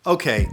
Okay,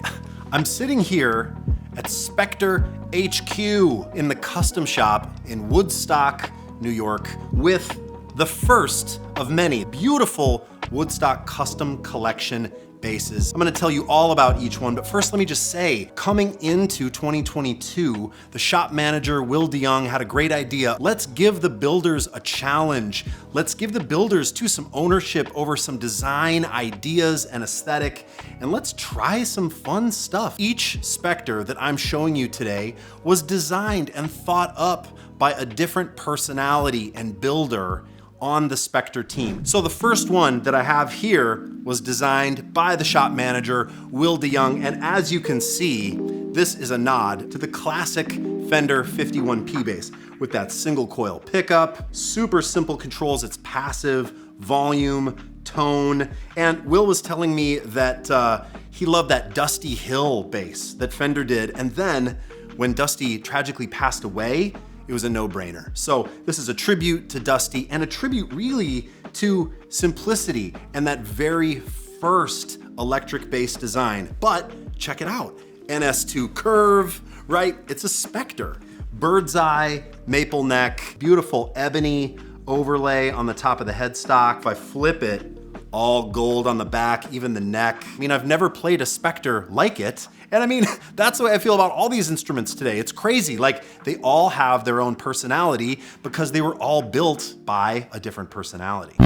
I'm sitting here at Spector HQ in the custom shop in Woodstock, New York, with the first of many beautiful Woodstock Custom Collection bases. I'm gonna tell you all about each one, but first let me just say, coming into 2022, the shop manager, Will DeYoung, had a great idea. Let's give the builders a challenge. Let's give the builders too some ownership over some design ideas and aesthetic, and let's try some fun stuff. Each Spector that I'm showing you today was designed and thought up by a different personality and builder on the Spector team. So the first one that I have here was designed by the shop manager, Will DeYoung, and as you can see, this is a nod to the classic Fender 51P bass with that single coil pickup, super simple controls, it's passive, volume, tone, and Will was telling me that he loved that Dusty Hill bass that Fender did, and then when Dusty tragically passed away, it was a no-brainer. So this is a tribute to Dusty and a tribute really to simplicity and that very first electric bass design. But check it out, NS2 curve, right? It's a Spector. Bird's eye, maple neck, beautiful ebony overlay on the top of the headstock. If I flip it, all gold on the back, even the neck. I mean, I've never played a Spector like it. And I mean, that's the way I feel about all these instruments today. It's crazy, like they all have their own personality because they were all built by a different personality.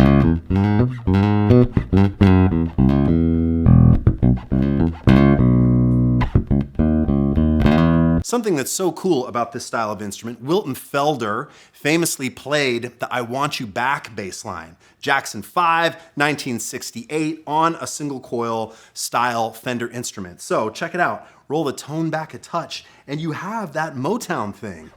Something that's so cool about this style of instrument, Wilton Felder famously played the I Want You Back bass line, Jackson 5, 1968, on a single coil style Fender instrument. So check it out, roll the tone back a touch, and you have that Motown thing.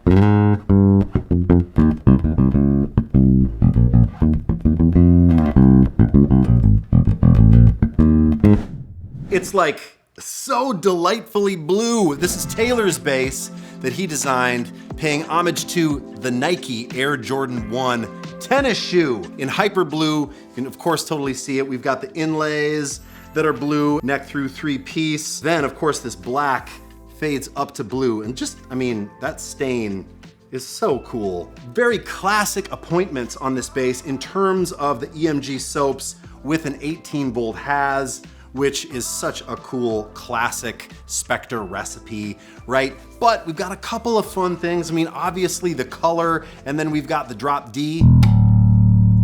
It's like so delightfully blue. This is Taylor's bass that he designed, paying homage to the Nike Air Jordan 1 tennis shoe in hyper blue. You can of course totally see it. We've got the inlays that are blue, neck through 3-piece. Then of course this black fades up to blue, and just, I mean, that stain is so cool. Very classic appointments on this bass in terms of the EMG soaps with an 18-volt has, which is such a cool classic Spector recipe, right? But we've got a couple of fun things. I mean, obviously the color, and then we've got the drop D,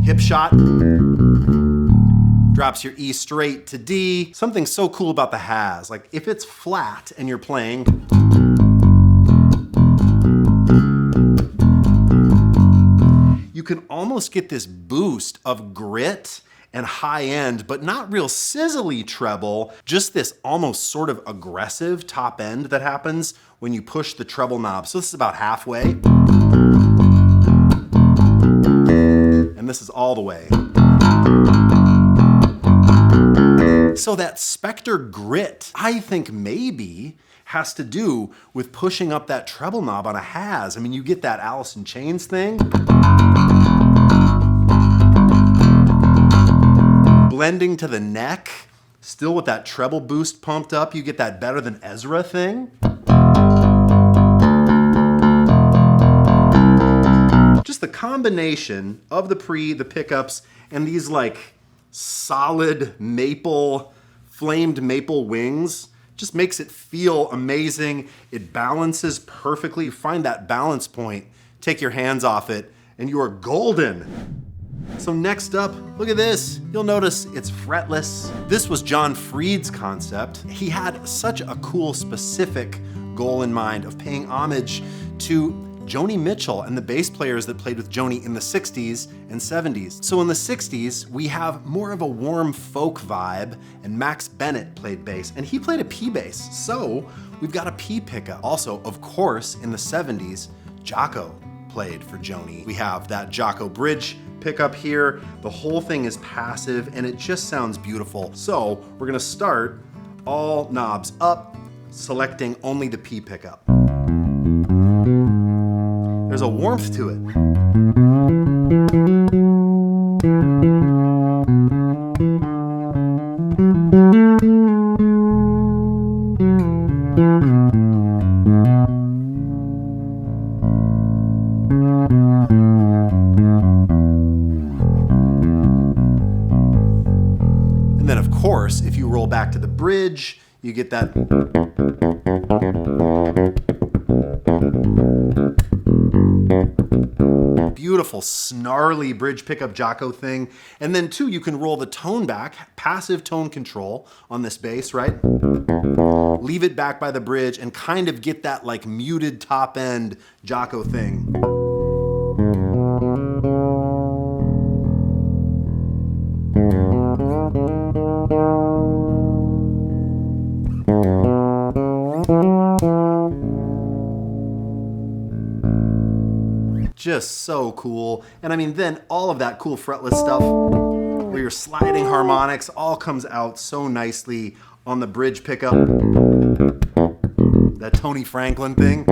hip shot, drops your E straight to D. Something so cool about the has, like if it's flat and you're playing, you can almost get this boost of grit and high end, but not real sizzly treble, just this almost sort of aggressive top end that happens when you push the treble knob. So this is about halfway. And this is all the way. So that Spector grit, I think maybe has to do with pushing up that treble knob on a has. I mean, you get that Allison chains thing. Blending to the neck, still with that treble boost pumped up, you get that better than Ezra thing. Just the combination of the pickups, and these like solid maple, flamed maple wings just makes it feel amazing. It balances perfectly. You find that balance point, take your hands off it, and you are golden. So next up, look at this. You'll notice it's fretless. This was John Freed's concept. He had such a cool, specific goal in mind of paying homage to Joni Mitchell and the bass players that played with Joni in the 60s and 70s. So in the 60s, we have more of a warm folk vibe, and Max Bennett played bass, and he played a P bass. So we've got a P pickup. Also, of course, in the 70s, Jaco played for Joni. We have that Jaco bridge pickup here. The whole thing is passive and it just sounds beautiful. So we're gonna start all knobs up, selecting only the P pickup. There's a warmth to it. And then of course, if you roll back to the bridge, you get that beautiful snarly bridge pickup Jocko thing. And then too, you can roll the tone back, passive tone control on this bass, right? Leave it back by the bridge and kind of get that like muted top end Jocko thing. Just so cool. And I mean, then all of that cool fretless stuff where your sliding harmonics all comes out so nicely on the bridge pickup. That Tony Franklin thing.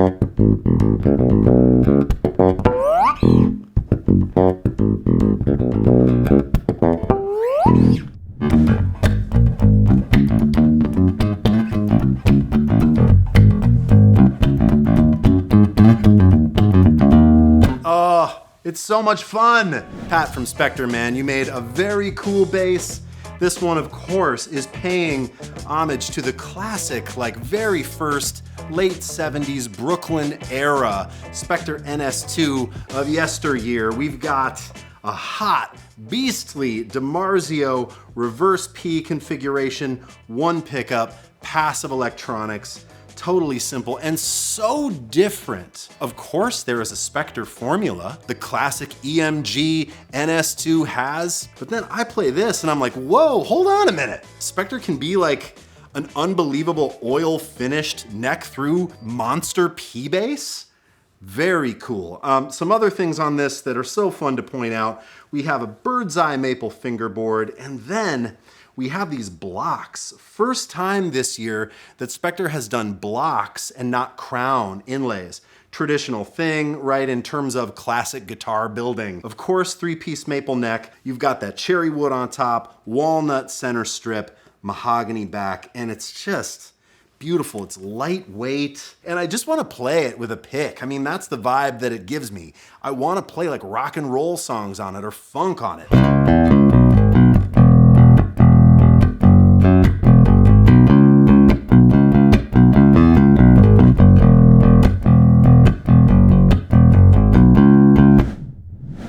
It's so much fun. Pat from Spector, man, you made a very cool bass. This one, of course, is paying homage to the classic, like very first late 70s Brooklyn era Spector NS2 of yesteryear. We've got a hot, beastly DiMarzio reverse P configuration, one pickup, passive electronics. Totally simple and so different. Of course, there is a Spector formula, the classic EMG NS2 has, but then I play this and I'm like, whoa, hold on a minute. Spector can be like an unbelievable oil finished neck through monster P bass. Very cool. Some other things on this that are so fun to point out. We have a bird's eye maple fingerboard, and then we have these blocks. First time this year that Spector has done blocks and not crown inlays. Traditional thing, right, in terms of classic guitar building. Of course, 3-piece maple neck. You've got that cherry wood on top, walnut center strip, mahogany back, and it's just beautiful. It's lightweight, and I just want to play it with a pick. I mean, that's the vibe that it gives me. I want to play like rock and roll songs on it or funk on it.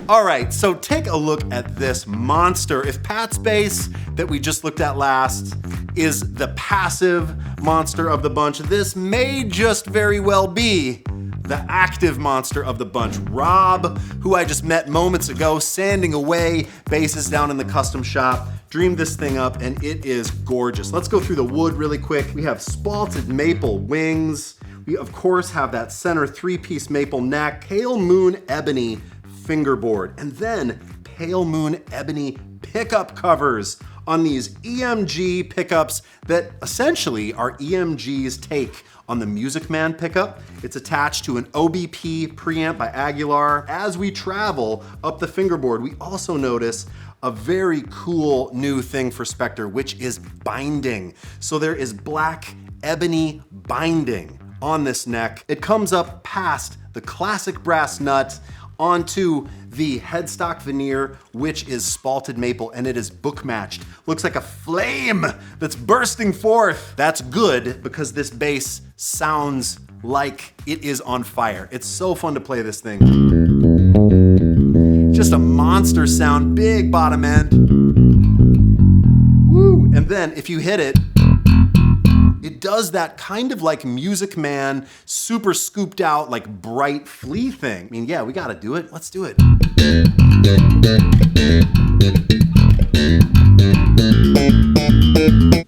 All right, so take a look at this monster. If Pat's bass that we just looked at last is the passive monster of the bunch, this may just very well be the active monster of the bunch. Rob, who I just met moments ago, sanding away basses down in the custom shop, dreamed this thing up and it is gorgeous. Let's go through the wood really quick. We have spalted maple wings. We of course have that center 3-piece maple neck, pale moon ebony fingerboard, and then pale moon ebony pickup covers on these EMG pickups that essentially are EMG's take on the Music Man pickup. It's attached to an OBP preamp by Aguilar. As we travel up the fingerboard, we also notice a very cool new thing for Spector, which is binding. So there is black ebony binding on this neck. It comes up past the classic brass nut onto the headstock veneer, which is spalted maple, and it is book matched. Looks like a flame that's bursting forth. That's good because this bass sounds like it is on fire. It's so fun to play this thing. Just a monster sound, big bottom end. Woo! And then if you hit it, it does that kind of like Music Man, super scooped out, like bright flea thing. I mean, yeah, we gotta do it. Let's do it.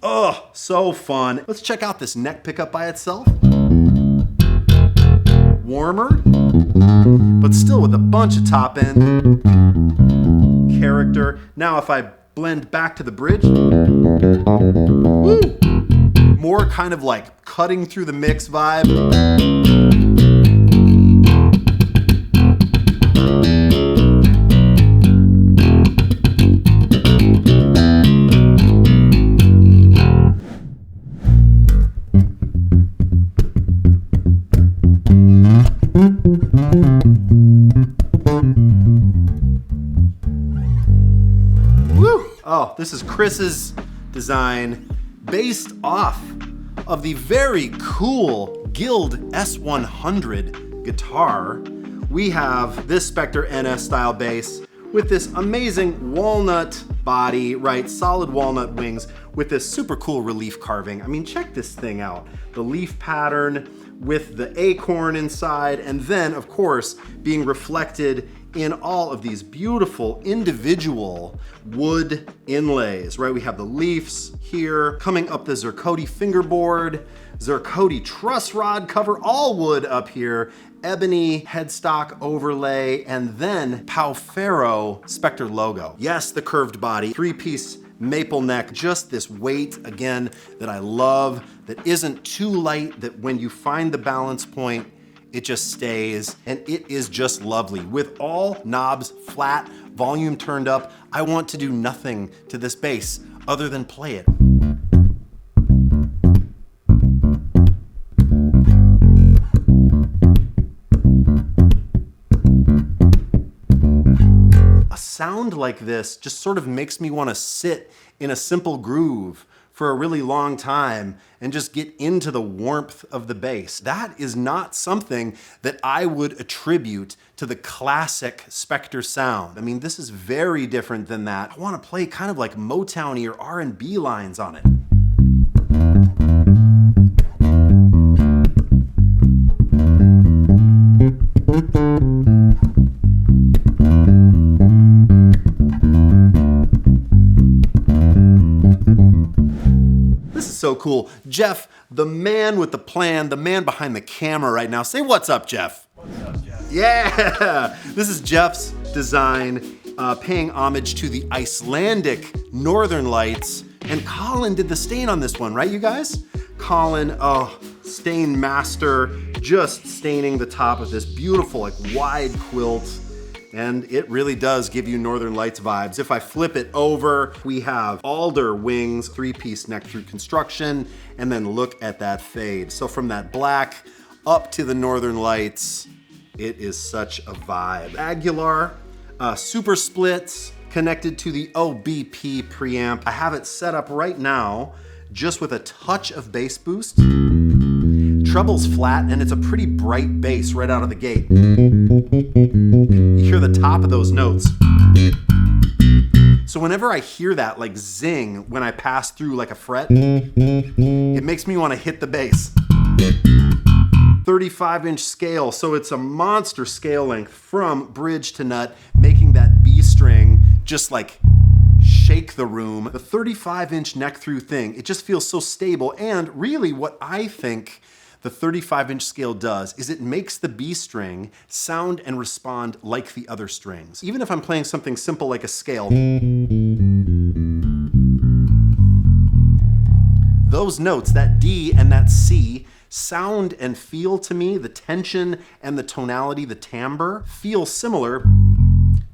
Oh, so fun. Let's check out this neck pickup by itself. Warmer, but still with a bunch of top end character. Now if I blend back to the bridge, woo! More kind of like cutting through the mix vibe. This is Chris's design based off of the very cool Guild S100 guitar. We have this Spector NS style bass with this amazing walnut body, right? Solid walnut wings with this super cool relief carving. I mean, check this thing out. The leaf pattern with the acorn inside, and then of course being reflected in all of these beautiful individual wood inlays, right? We have the leaves here, coming up the zirconia fingerboard, zirconia truss rod cover, all wood up here, ebony headstock overlay, and then Pau-Ferro Spector logo. Yes, the curved body, 3-piece maple neck, just this weight, again, that I love, that isn't too light, that when you find the balance point, it just stays, and it is just lovely. With all knobs flat, volume turned up, I want to do nothing to this bass other than play it. A sound like this just sort of makes me want to sit in a simple groove for a really long time and just get into the warmth of the bass. That is not something that I would attribute to the classic Spector sound. I mean, this is very different than that. I want to play kind of like Motown-y or R&B lines on it. So cool. Jeff, the man with the plan, the man behind the camera right now. Say what's up, Jeff. What's up, Jeff? Yeah! This is Jeff's design, paying homage to the Icelandic Northern Lights. And Colin did the stain on this one, right, you guys? Colin, stain master, just staining the top of this beautiful, like, wide quilt. And it really does give you Northern Lights vibes. If I flip it over, we have alder wings, 3-piece neck through construction, and then look at that fade. So from that black up to the Northern Lights, it is such a vibe. Aguilar, super splits, connected to the OBP preamp. I have it set up right now, just with a touch of bass boost. Treble's flat, and it's a pretty bright bass right out of the gate. You hear the top of those notes. So whenever I hear that like zing when I pass through like a fret, it makes me want to hit the bass. 35-inch scale, so it's a monster scale length from bridge to nut, making that B string just like shake the room. The 35-inch neck through thing, it just feels so stable, and really what I think the 35-inch scale does is it makes the B string sound and respond like the other strings. Even if I'm playing something simple like a scale, those notes, that D and that C, sound and feel to me, the tension and the tonality, the timbre, feel similar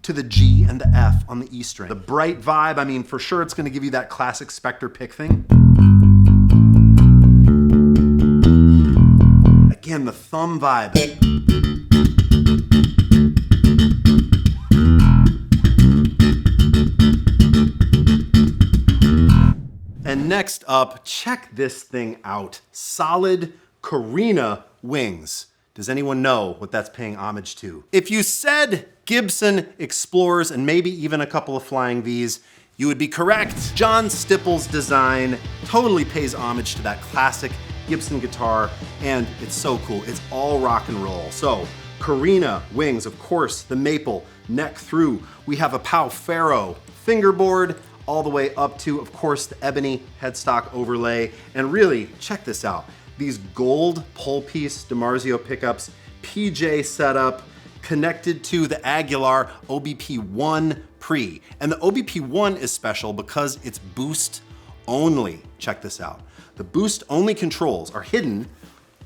to the G and the F on the E string. The bright vibe, I mean, for sure it's gonna give you that classic Spector pick thing. Again, the thumb vibe. And next up, check this thing out. Solid Korina wings. Does anyone know what that's paying homage to? If you said Gibson Explorers and maybe even a couple of Flying V's, you would be correct. John Stipple's design totally pays homage to that classic Gibson guitar, and it's so cool. It's all rock and roll. So, Korina wings, of course, the maple neck through. We have a Pau-Ferro fingerboard, all the way up to, of course, the ebony headstock overlay. And really, check this out. These gold pole piece DiMarzio pickups, PJ setup, connected to the Aguilar OBP1 pre. And the OBP1 is special because it's boost only. Check this out. The boost only controls are hidden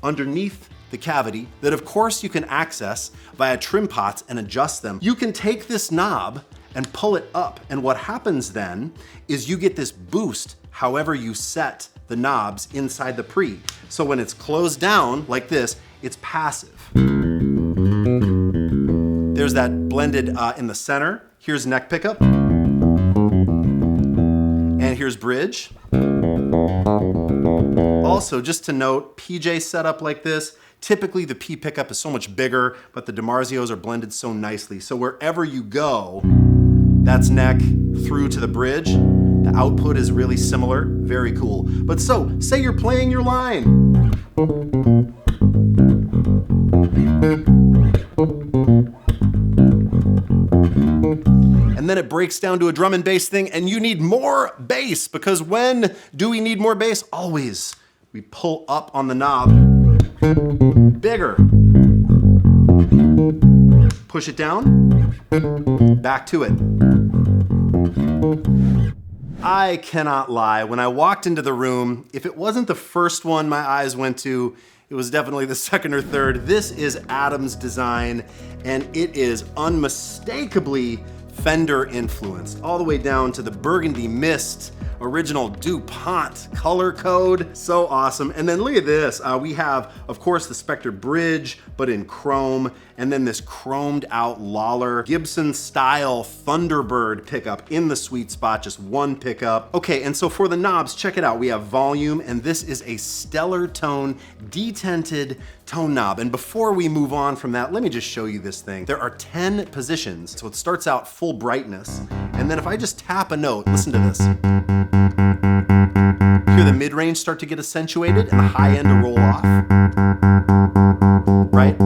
underneath the cavity that of course you can access via trim pots and adjust them. You can take this knob and pull it up, and what happens then is you get this boost however you set the knobs inside the pre. So when it's closed down like this, it's passive. There's that blended in the center. Here's neck pickup. bridge. Also, just to note, PJ setup like this, typically the P pickup is so much bigger, but the DiMarzios are blended so nicely. So wherever you go, that's neck through to the bridge. The output is really similar, very cool. But so, say you're playing your line. And then it breaks down to a drum and bass thing, and you need more bass, because when do we need more bass? Always. We pull up on the knob, bigger. Push it down, back to it. I cannot lie, when I walked into the room, if it wasn't the first one my eyes went to, it was definitely the second or third. This is Adam's design, and it is unmistakably Fender influenced, all the way down to the Burgundy Mist, original DuPont color code. So awesome. And then look at this. We have, of course, the Spector bridge, but in chrome, and then this chromed out Lawler Gibson style Thunderbird pickup in the sweet spot, just one pickup. Okay, and so for the knobs, check it out. We have volume, and this is a stellar tone, detented tone knob. And before we move on from that, let me just show you this thing. There are 10 positions. So it starts out full brightness. And then if I just tap a note, listen to this. Hear the mid-range start to get accentuated and the high end to roll off. Right?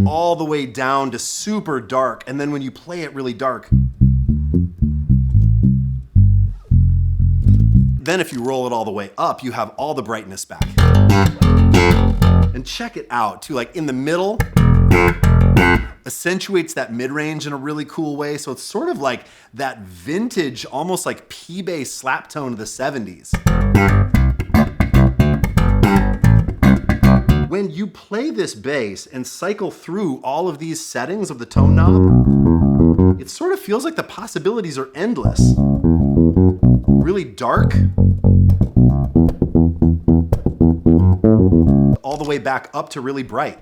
All the way down to super dark. And then when you play it really dark, then if you roll it all the way up, you have all the brightness back. And check it out too, like in the middle, accentuates that mid-range in a really cool way. So it's sort of like that vintage, almost like P-bass slap tone of the 70s. When you play this bass and cycle through all of these settings of the tone knob, it sort of feels like the possibilities are endless. Really dark, all the way back up to really bright.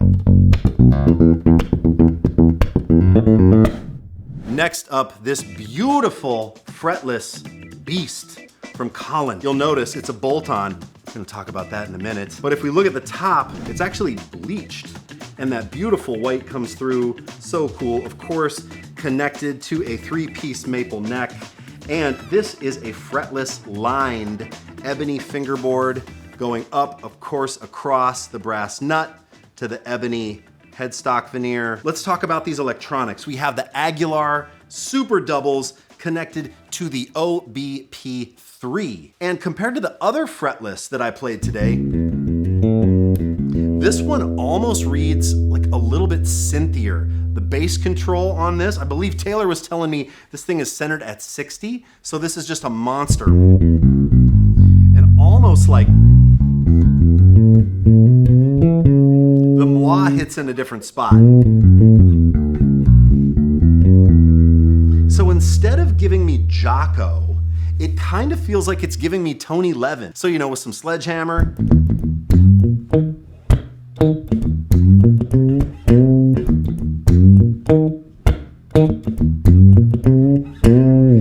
Next up, this beautiful fretless beast from Colin. You'll notice it's a bolt-on. I'm gonna talk about that in a minute. But if we look at the top, it's actually bleached, and that beautiful white comes through. So cool. Of course, connected to a 3-piece maple neck. And this is a fretless lined ebony fingerboard going up, of course, across the brass nut to the ebony headstock veneer. Let's talk about these electronics. We have the Aguilar Super Doubles connected to the OBP3. And compared to the other fretless that I played today, this one almost reads like a little bit synthier. The bass control on this, I believe Taylor was telling me this thing is centered at 60, so this is just a monster. And almost like the moi hits in a different spot. So instead of giving me Jocko, it kind of feels like it's giving me Tony Levin. So, you know, with some sledgehammer.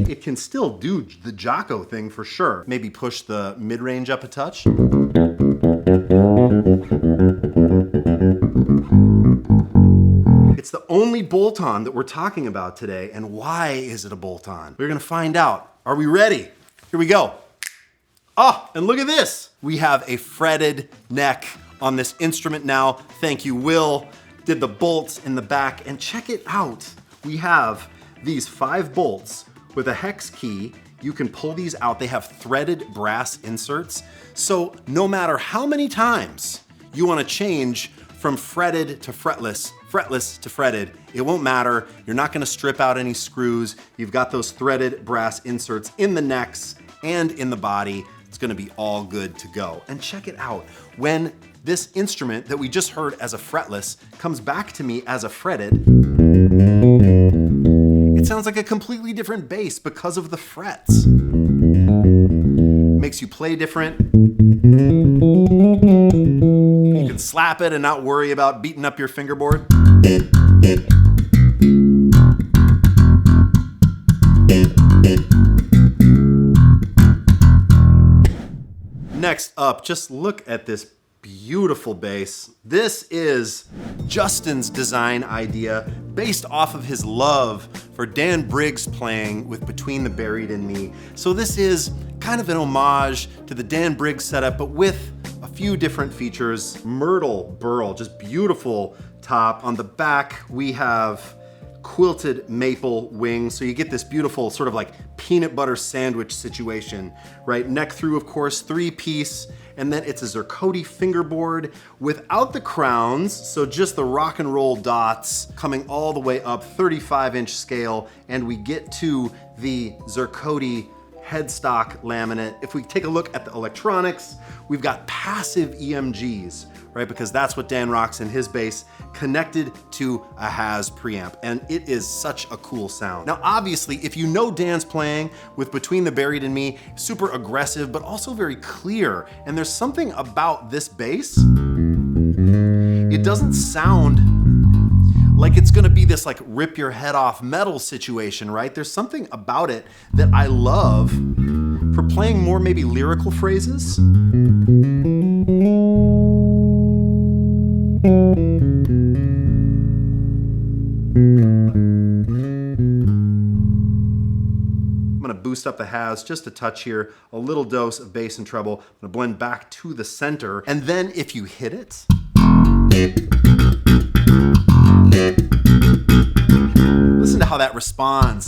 It can still do the Jocko thing for sure. Maybe push the mid-range up a touch. It's the only bolt-on that we're talking about today. And why is it a bolt-on? We're gonna find out. Are we ready? Here we go. Oh, and look at this. We have a fretted neck on this instrument now. Thank you, Will. Did the bolts in the back, and check it out. We have these 5 bolts with a hex key. You can pull these out. They have threaded brass inserts. So no matter how many times you wanna change from fretted to fretless, fretless to fretted, it won't matter. You're not gonna strip out any screws. You've got those threaded brass inserts in the necks and in the body. It's gonna be all good to go. And check it out. When this instrument that we just heard as a fretless comes back to me as a fretted, it sounds like a completely different bass because of the frets. Makes you play different. You can slap it and not worry about beating up your fingerboard. Next up, just look at this beautiful bass. This is Justin's design idea based off of his love for Dan Briggs playing with Between the Buried and Me. So this is kind of an homage to the Dan Briggs setup, but with a few different features. Myrtle Burl, just beautiful top. On the back, we have quilted maple wings, so you get this beautiful sort of like peanut butter sandwich situation, right? Neck through, of course, 3-piece, and then it's a zirconia fingerboard without the crowns, so just the rock and roll dots coming all the way up, 35-inch scale, and we get to the zirconia headstock laminate. If we take a look at the electronics, we've got passive EMGs, right? Because that's what Dan rocks in his bass, connected to a Has preamp. And it is such a cool sound. Now, obviously, if you know Dan's playing with Between the Buried and Me, super aggressive, but also very clear. And there's something about this bass, it doesn't sound like it's gonna be this like rip your head off metal situation, right? There's something about it that I love for playing more maybe lyrical phrases. I'm gonna boost up the Has just a touch here, a little dose of bass and treble. I'm gonna blend back to the center, and then if you hit it, listen to how that responds.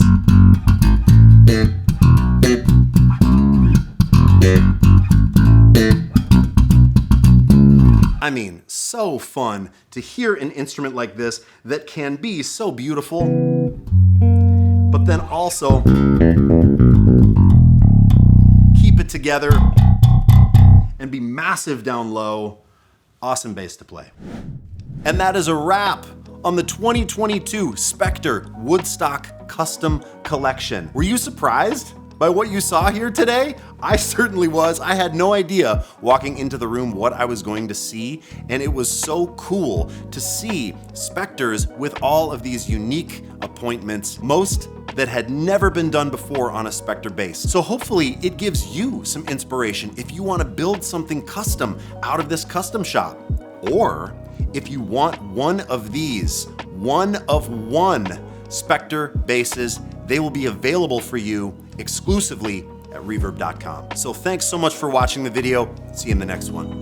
I mean, so fun to hear an instrument like this that can be so beautiful, but then also keep it together and be massive down low. Awesome bass to play. And that is a wrap on the 2022 Spector Woodstock Custom Collection. Were you surprised by what you saw here today? I certainly was. I had no idea walking into the room what I was going to see, and it was so cool to see Spectors with all of these unique appointments, most that had never been done before on a Spector bass. So hopefully it gives you some inspiration if you want to build something custom out of this custom shop, or if you want one of these, one of one Spector basses, they will be available for you exclusively at reverb.com. So thanks so much for watching the video. See you in the next one.